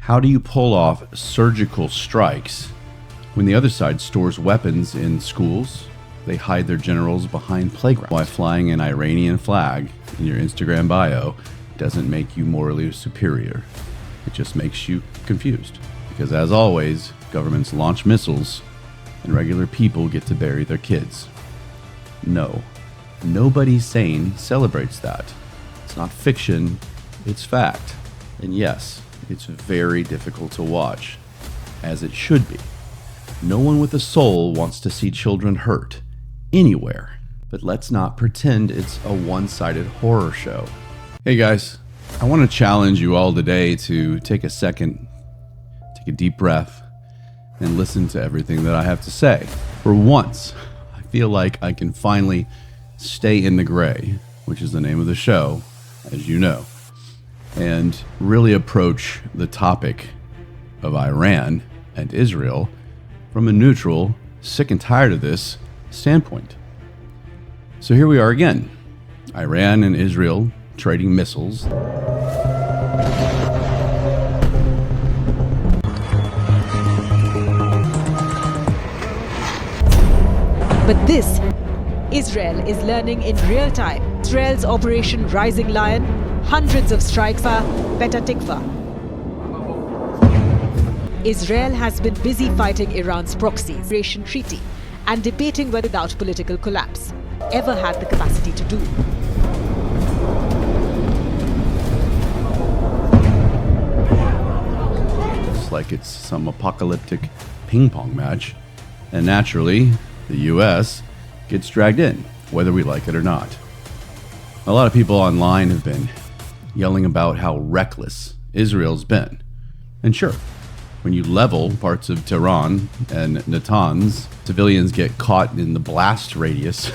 How do you pull off surgical strikes when the other side stores weapons in schools? They hide their generals behind playgrounds. Why flying an Iranian flag in your Instagram bio doesn't make you morally superior. It just makes you confused. Because as always, governments launch missiles and regular people get to bury their kids. No, nobody sane celebrates that. It's not fiction, it's fact. And yes, it's very difficult to watch, as it should be. No one with a soul wants to see children hurt, anywhere. But let's not pretend it's a one-sided horror show. Hey guys, I want to challenge you all today to take a second, take a deep breath, and listen to everything that I have to say. For once, I feel like I can finally stay in the gray, which is the name of the show, as you know, and really approach the topic of Iran and Israel from a neutral, sick and tired of this standpoint. So here we are again. Iran and Israel trading missiles. But this, Israel is learning in real time. Israel's Operation Rising Lion, hundreds of strikes for Petah Tikva. Israel has been busy fighting Iran's proxy Operation Treaty and debating whether without political collapse ever had the capacity to do. It's like it's some apocalyptic ping pong match, and naturally, the US gets dragged in, whether we like it or not. A lot of people online have been yelling about how reckless Israel's been. And sure, when you level parts of Tehran and Natanz, civilians get caught in the blast radius,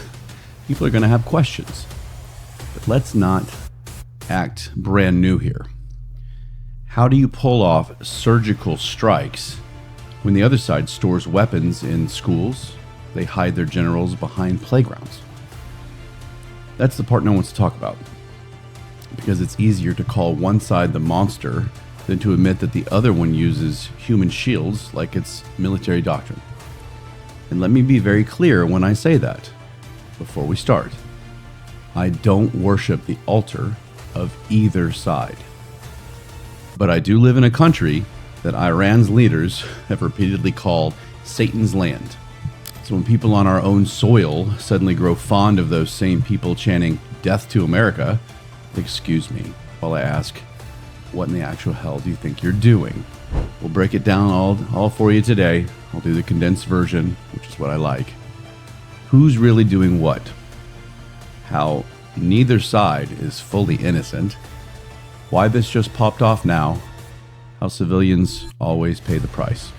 people are going to have questions. But let's not act brand new here. How do you pull off surgical strikes when the other side stores weapons in schools? They hide their generals behind playgrounds. That's the part no one wants to talk about, because it's easier to call one side the monster than to admit that the other one uses human shields like it's military doctrine. And let me be very clear when I say that, before we start. I don't worship the altar of either side. But I do live in a country that Iran's leaders have repeatedly called Satan's land. So when people on our own soil suddenly grow fond of those same people chanting death to America, excuse me while I ask, what in the actual hell do you think you're doing? We'll break it down all for you today. I'll do the condensed version, which is what I like. Who's really doing what? How neither side is fully innocent. Why this just popped off now. How civilians always pay the price.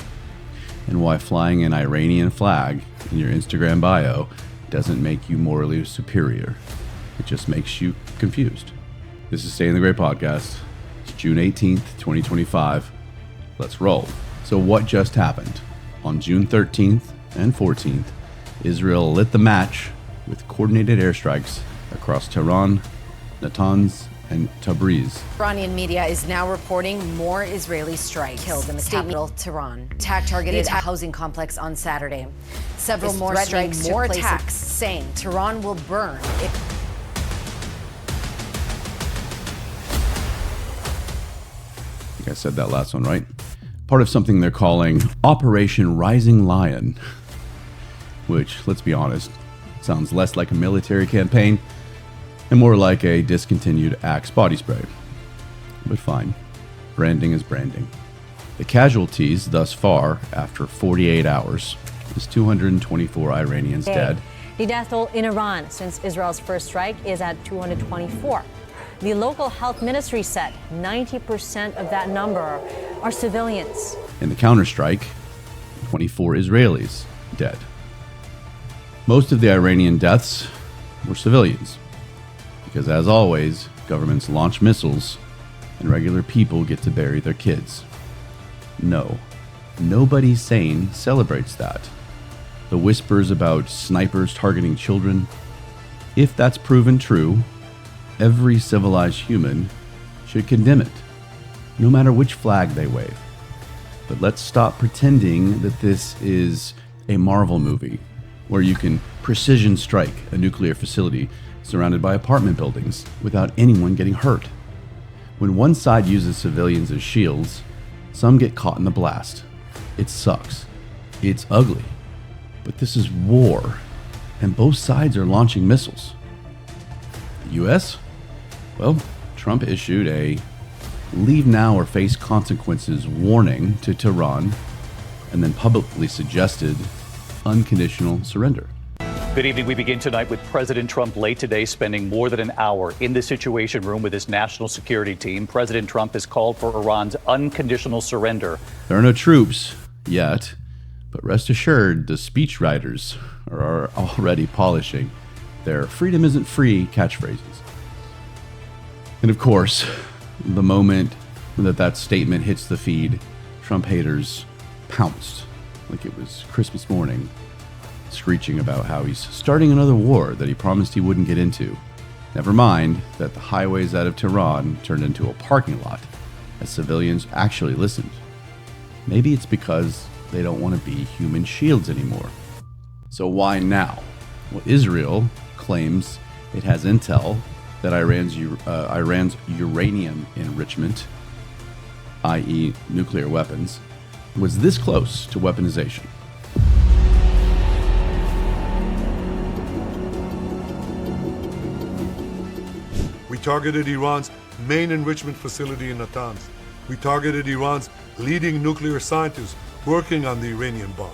And why flying an Iranian flag in your Instagram bio doesn't make you morally superior. It just makes you confused. This is Stay in the Gray Podcast. It's June 18th, 2025. Let's roll. So what just happened? On June 13th and 14th, Israel lit the match with coordinated airstrikes across Tehran, Natanz, and Tabriz. Iranian media is now reporting more Israeli strikes killed in the capital, Tehran. Attack targeted a housing complex on Saturday. Several more strikes, more attacks, saying Tehran will burn. I think I said that last one right. Part of something they're calling Operation Rising Lion, which, let's be honest, sounds less like a military campaign and more like a discontinued Axe body spray. But fine, branding is branding. The casualties thus far, after 48 hours, is 224 Iranians dead. The death toll in Iran since Israel's first strike is at 224. The local health ministry said 90% of that number are civilians. In the counterstrike, 24 Israelis dead. Most of the Iranian deaths were civilians, because as always, governments launch missiles and regular people get to bury their kids. No, nobody sane celebrates that. The whispers about snipers targeting children, if that's proven true, every civilized human should condemn it. no matter which flag they wave. But let's stop pretending that this is a Marvel movie where you can precision strike a nuclear facility surrounded by apartment buildings without anyone getting hurt. When one side uses civilians as shields, some get caught in the blast. It sucks. It's ugly. But this is war, and both sides are launching missiles. The US? Well, Trump issued a leave now or face consequences warning to Tehran, and then publicly suggested unconditional surrender. Good evening. We begin tonight with President Trump late today spending more than an hour in the Situation Room with his national security team. President Trump has called for Iran's unconditional surrender. There are no troops yet, but rest assured the speechwriters are already polishing their freedom isn't free catchphrases. And of course, the moment that statement hits the feed, Trump haters pounced like it was Christmas morning, screeching about how he's starting another war that he promised he wouldn't get into. Never mind that the highways out of Tehran turned into a parking lot as civilians actually listened. Maybe it's because they don't want to be human shields anymore. So why now? Well, Israel claims it has intel that Iran's uranium enrichment, i.e. nuclear weapons, was this close to weaponization. We targeted Iran's main enrichment facility in Natanz. We targeted Iran's leading nuclear scientists working on the Iranian bomb.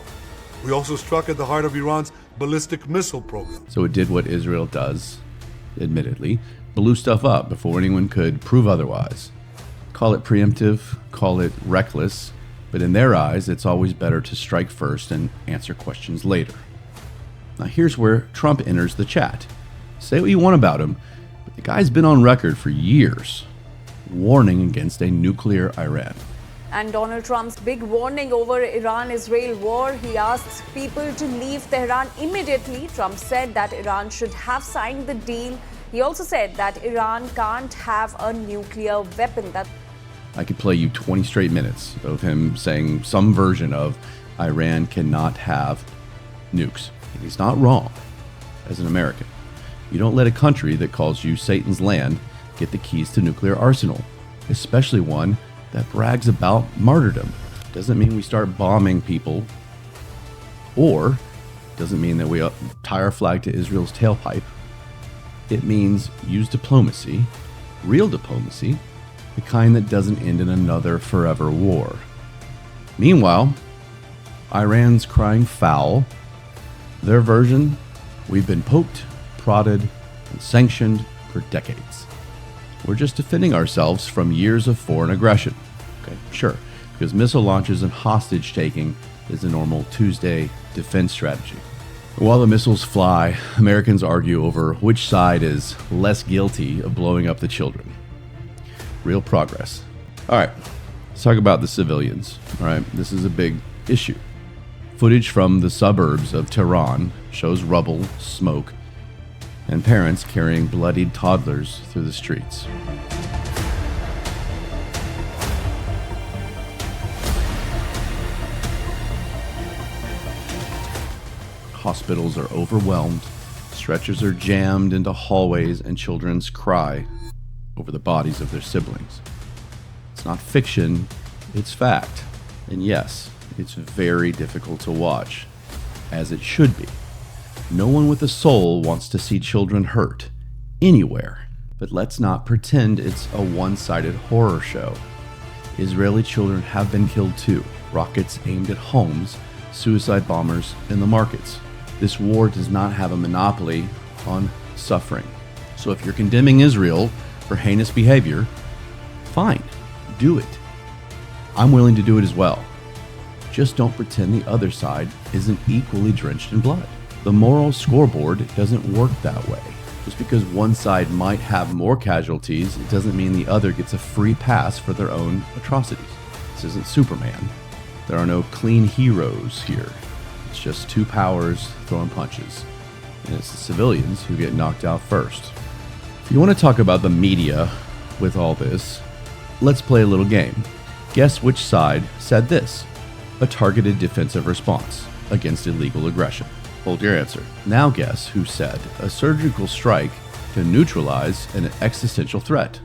We also struck at the heart of Iran's ballistic missile program. So it did what Israel does, admittedly, blew stuff up before anyone could prove otherwise. Call it preemptive, call it reckless, but in their eyes, it's always better to strike first and answer questions later. Now here's where Trump enters the chat. Say what you want about him, but the guy's been on record for years, warning against a nuclear Iran. And Donald Trump's big warning over Iran-Israel war, he asks people to leave Tehran immediately. Trump said that Iran should have signed the deal. He also said that Iran can't have a nuclear weapon. I could play you 20 straight minutes of him saying some version of Iran cannot have nukes. And he's not wrong. As an American, you don't let a country that calls you Satan's land get the keys to nuclear arsenal, especially one that brags about martyrdom. Doesn't mean we start bombing people, or doesn't mean that we tie our flag to Israel's tailpipe. It means use diplomacy, real diplomacy, the kind that doesn't end in another forever war. Meanwhile, Iran's crying foul. Their version, we've been poked, prodded, and sanctioned for decades. We're just defending ourselves from years of foreign aggression. Okay, sure, because missile launches and hostage taking is a normal Tuesday defense strategy. While the missiles fly, Americans argue over which side is less guilty of blowing up the children. Real progress. All right, let's talk about the civilians. All right, this is a big issue. Footage from the suburbs of Tehran shows rubble, smoke, and parents carrying bloodied toddlers through the streets. Hospitals are overwhelmed, stretchers are jammed into hallways, and children cry over the bodies of their siblings. It's not fiction, it's fact. And yes, it's very difficult to watch, as it should be. No one with a soul wants to see children hurt, anywhere. But let's not pretend it's a one-sided horror show. Israeli children have been killed too. Rockets aimed at homes, suicide bombers in the markets. This war does not have a monopoly on suffering. So if you're condemning Israel for heinous behavior, fine, do it. I'm willing to do it as well. Just don't pretend the other side isn't equally drenched in blood. The moral scoreboard doesn't work that way. Just because one side might have more casualties, it doesn't mean the other gets a free pass for their own atrocities. This isn't Superman. There are no clean heroes here. It's just two powers throwing punches. And it's the civilians who get knocked out first. If you want to talk about the media with all this, let's play a little game. Guess which side said this? A targeted defensive response against illegal aggression. Hold your answer. Now guess who said a surgical strike to neutralize an existential threat.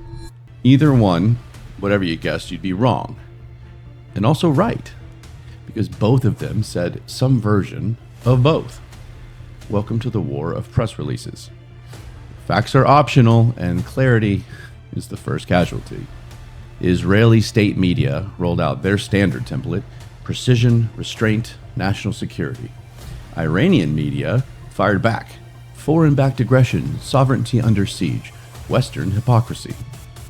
Either one, whatever you guessed, you'd be wrong. And also right, because both of them said some version of both. Welcome to the war of press releases. Facts are optional, and clarity is the first casualty. Israeli state media rolled out their standard template: precision, restraint, national security. Iranian media fired back: foreign-backed aggression, sovereignty under siege, Western hypocrisy.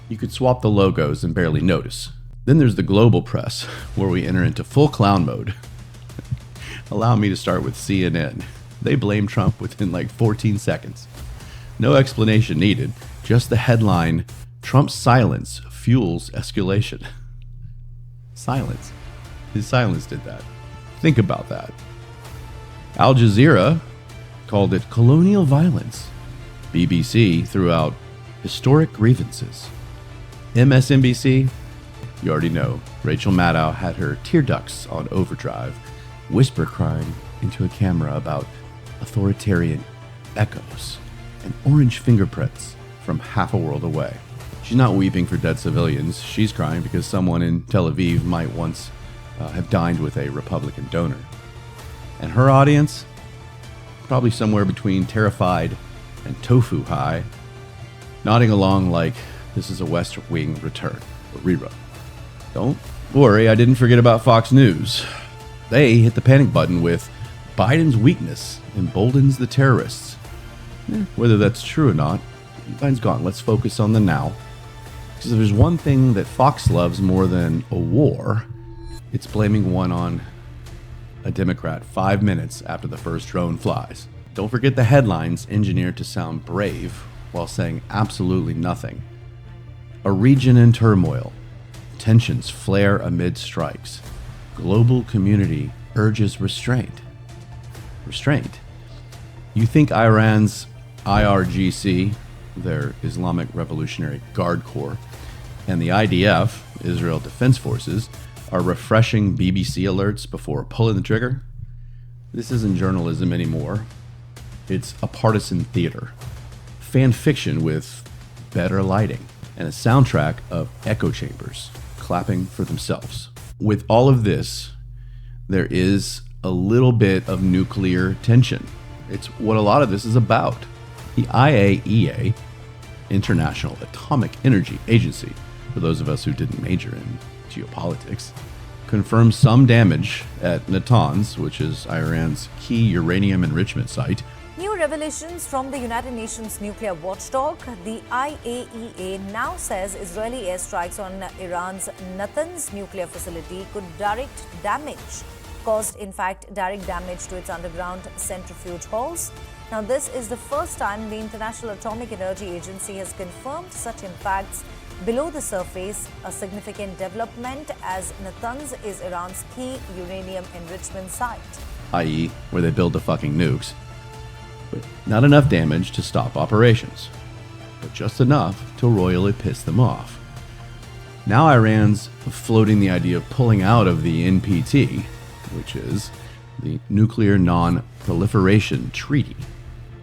You could swap the logos and barely notice. Then there's the global press, where we enter into full clown mode. Allow me to start with CNN. They blame Trump within like 14 seconds. No explanation needed, just the headline, "Trump's silence fuels escalation." Silence. His silence did that. Think about that. Al Jazeera called it colonial violence. BBC threw out historic grievances. MSNBC, you already know, Rachel Maddow had her tear ducts on overdrive, whisper crying into a camera about authoritarian echoes and orange fingerprints from half a world away. She's not weeping for dead civilians. She's crying because someone in Tel Aviv might once have dined with a Republican donor. And her audience, probably somewhere between terrified and tofu high, nodding along like this is a West Wing return or rerun. Don't worry, I didn't forget about Fox News. They hit the panic button with Biden's weakness emboldens the terrorists. Whether that's true or not, Biden's gone. Let's focus on the now. Because if there's one thing that Fox loves more than a war, it's blaming one on a Democrat 5 minutes after the first drone flies. Don't forget the headlines engineered to sound brave while saying absolutely nothing. A region in turmoil. Tensions flare amid strikes. Global community urges restraint. Restraint. You think Iran's IRGC, their Islamic Revolutionary Guard Corps, and the IDF, Israel Defense Forces, are refreshing BBC alerts before pulling the trigger? This isn't journalism anymore. It's a partisan theater. Fan fiction with better lighting and a soundtrack of echo chambers clapping for themselves. With all of this, there is a little bit of nuclear tension. It's what a lot of this is about. The IAEA, International Atomic Energy Agency, for those of us who didn't major in geopolitics, confirmed some damage at Natanz, which is Iran's key uranium enrichment site. New revelations from the United Nations nuclear watchdog. The IAEA now says Israeli airstrikes on Iran's Natanz nuclear facility could caused in fact direct damage to its underground centrifuge halls. Now, this is the first time the International Atomic Energy Agency has confirmed such impacts below the surface, a significant development as Natanz is Iran's key uranium enrichment site. I.e., where they build the fucking nukes. But not enough damage to stop operations, but just enough to royally piss them off. Now Iran's floating the idea of pulling out of the NPT, which is the Nuclear Non-Proliferation Treaty,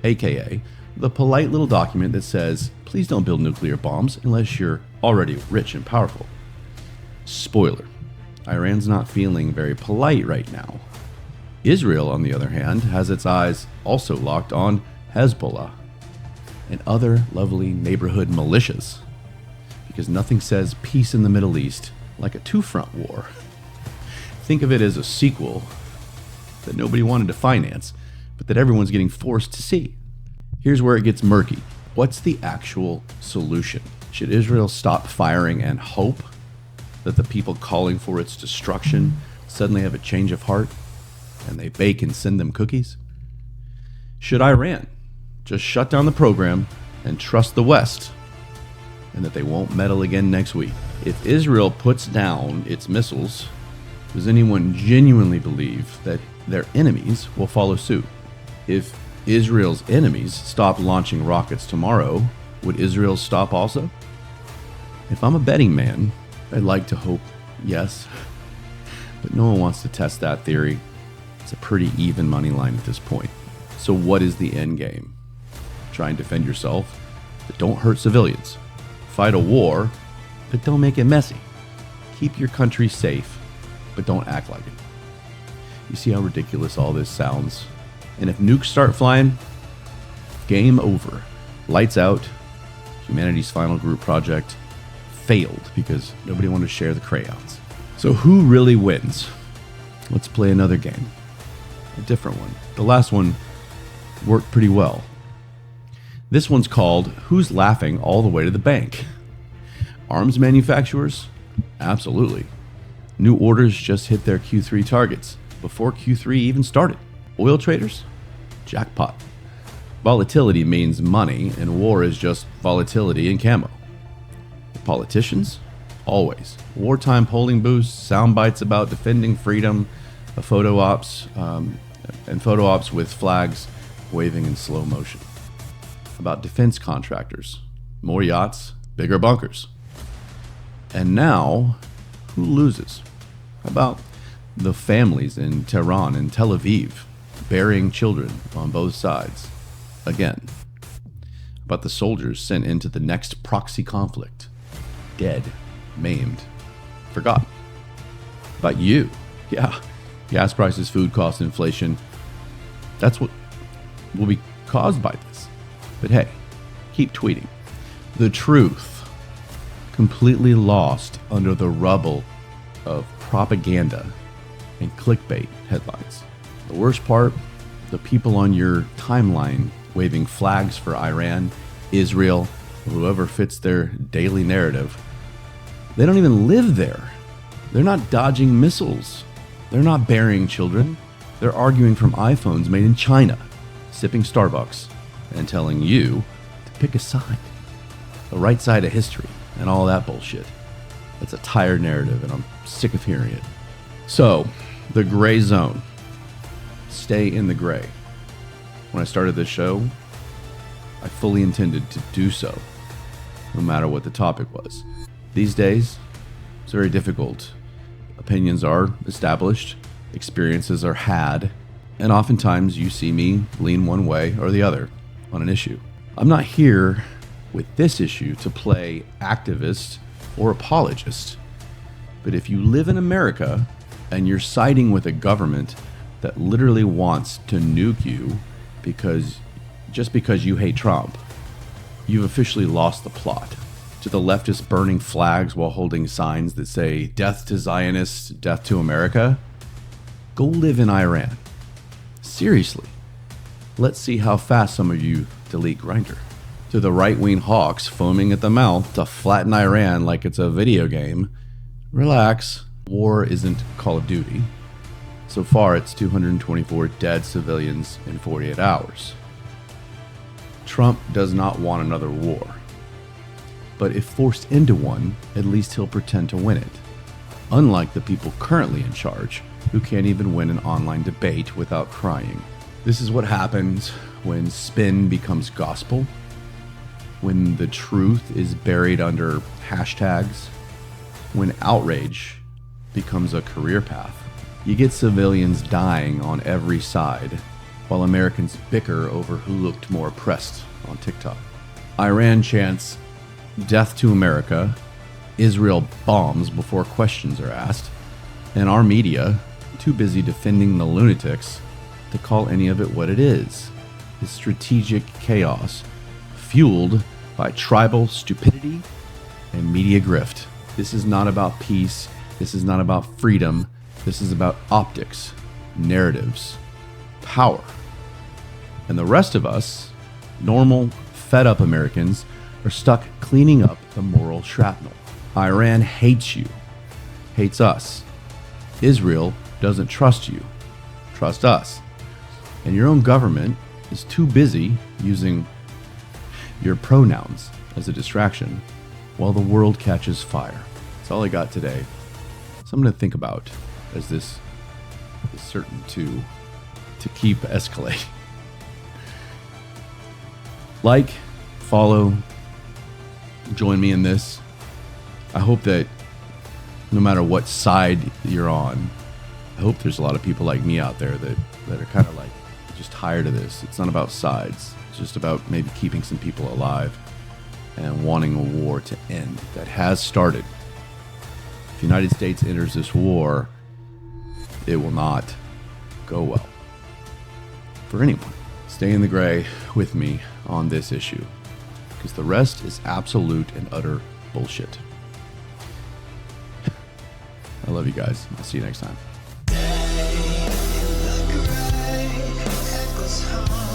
aka the polite little document that says, please don't build nuclear bombs unless you're already rich and powerful. Spoiler, Iran's not feeling very polite right now. Israel, on the other hand, has its eyes also locked on Hezbollah and other lovely neighborhood militias, because nothing says peace in the Middle East like a two-front war. Think of it as a sequel that nobody wanted to finance, but that everyone's getting forced to see. Here's where it gets murky. What's the actual solution? Should Israel stop firing and hope that the people calling for its destruction suddenly have a change of heart and they bake and send them cookies? Should Iran just shut down the program and trust the West and that they won't meddle again next week? If Israel puts down its missiles, does anyone genuinely believe that their enemies will follow suit? If Israel's enemies stop launching rockets tomorrow, would Israel stop also? If I'm a betting man, I'd like to hope yes, but no one wants to test that theory. It's a pretty even money line at this point. So what is the end game? Try and defend yourself, but don't hurt civilians. Fight a war, but don't make it messy. Keep your country safe, but don't act like it. You see how ridiculous all this sounds? And if nukes start flying, game over. Lights out. Humanity's final group project failed because nobody wanted to share the crayons. So who really wins? Let's play another game. A different one. The last one worked pretty well. This one's called Who's Laughing All the Way to the Bank? Arms manufacturers? Absolutely. New orders just hit their Q3 targets before Q3 even started. Oil traders? Jackpot. Volatility means money, and war is just volatility and camo. Politicians? Always. Wartime polling boosts, sound bites about defending freedom, photo ops with flags waving in slow motion. About defense contractors. More yachts, bigger bunkers. And now, who loses? How about the families in Tehran and Tel Aviv burying children on both sides? Again. About the soldiers sent into the next proxy conflict. Dead, maimed, forgotten. About you. Yeah. Gas prices, food costs, inflation. That's what will be caused by this. But hey, keep tweeting. The truth. Completely lost under the rubble of propaganda and clickbait headlines. The worst part, the people on your timeline waving flags for Iran, Israel, whoever fits their daily narrative, they don't even live there. They're not dodging missiles. They're not burying children. They're arguing from iPhones made in China, sipping Starbucks, and telling you to pick a side. The right side of history and all that bullshit. That's a tired narrative, and I'm sick of hearing it. So, the gray zone. Stay in the gray. When I started this show, I fully intended to do so, no matter what the topic was. These days, it's very difficult. Opinions are established, experiences are had, and oftentimes you see me lean one way or the other on an issue. I'm not here with this issue to play activist or apologist, but if you live in America and you're siding with a government that literally wants to nuke you just because you hate Trump, you've officially lost the plot. To the leftists burning flags while holding signs that say, "Death to Zionists, death to America," go live in Iran. Seriously. Let's see how fast some of you delete Grindr. To the right-wing hawks foaming at the mouth to flatten Iran like it's a video game, relax. War isn't Call of Duty. So far, it's 224 dead civilians in 48 hours. Trump does not want another war. But if forced into one, at least he'll pretend to win it. Unlike the people currently in charge, who can't even win an online debate without crying. This is what happens when spin becomes gospel, when the truth is buried under hashtags, when outrage becomes a career path. You get civilians dying on every side, while Americans bicker over who looked more oppressed on TikTok. Iran chants, "Death to America," Israel bombs before questions are asked, and our media, too busy defending the lunatics to call any of it what it is strategic chaos, fueled by tribal stupidity and media grift. This is not about peace, this is not about freedom, this is about optics, narratives, power. And the rest of us, normal, fed-up Americans, are stuck cleaning up the moral shrapnel. Iran hates you, hates us. Israel doesn't trust you, trust us. And your own government is too busy using your pronouns as a distraction while the world catches fire. That's all I got today. Something to think about as this is certain to keep escalating. Like, follow, join me in this. I hope that no matter what side you're on, I hope there's a lot of people like me out there that are kind of like just tired of this. It's not about sides. It's just about maybe keeping some people alive and wanting a war to end that has started. If the United States enters this war, it will not go well for anyone. Stay in the gray with me on this issue, because the rest is absolute and utter bullshit. I love you guys. I'll see you next time. Day in the gray echoes home.